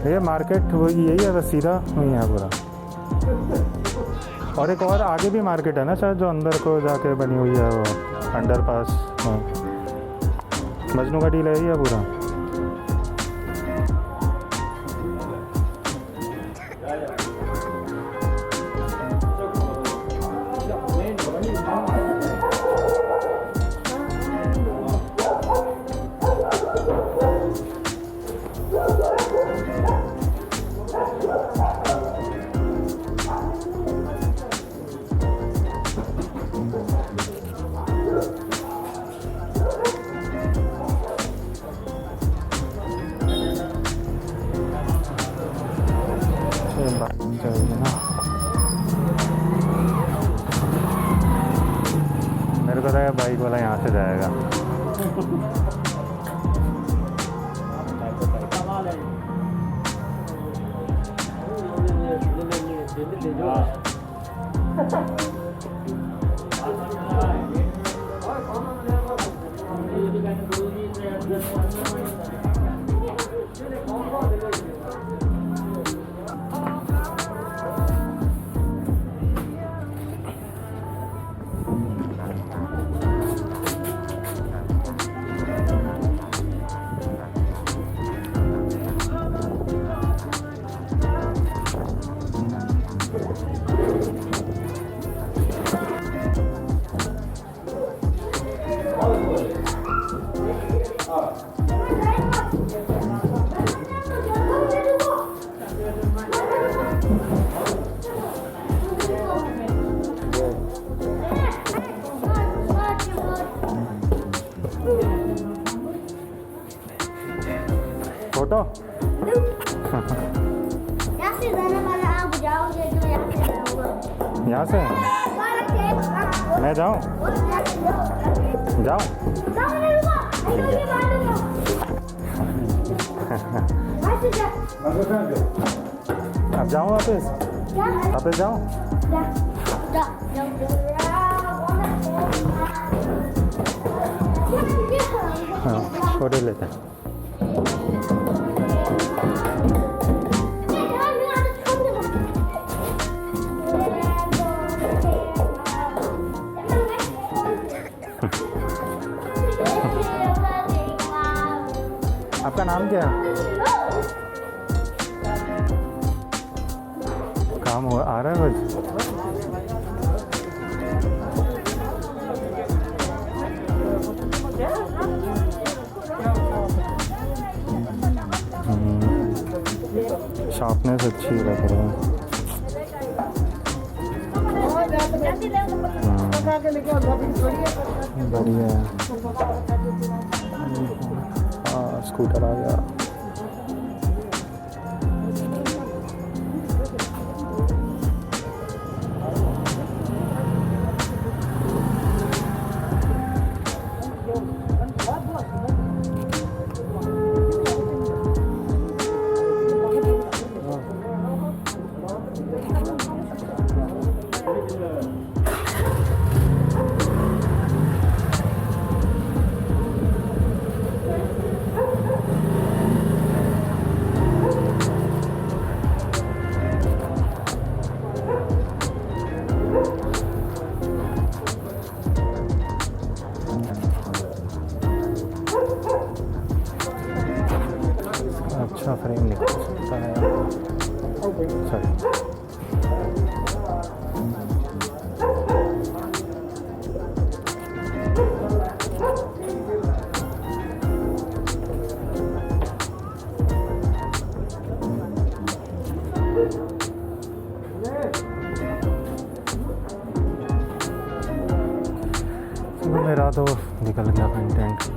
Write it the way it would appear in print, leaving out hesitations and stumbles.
ये मार्केट वही यही है, बस सीधा वही है पूरा। और एक और आगे भी मार्केट है ना शायद, जो अंदर को जाके बनी हुई है, वो अंडरपास। मजनू का डील है ही है पूरा। मेरे को लगा बाइक वाला यहाँ से जाएगा। फोटो यहाँ से जाने वाला आप जाओगे तो यहाँ से जाऊंगा। यहाँ से मैं जाऊँ जाऊँ अब जाऊँ वापस जाऊँ हाँ फोटो लेते हैं। आपका नाम क्या है? काम हो आ रहा है बस। शार्पनेस अच्छी लग रही है। बढ़िया है। स्कूटर आ गया। अच्छा फ्रेम निकल सकता है। मेरा तो निकल गया कंटेंट।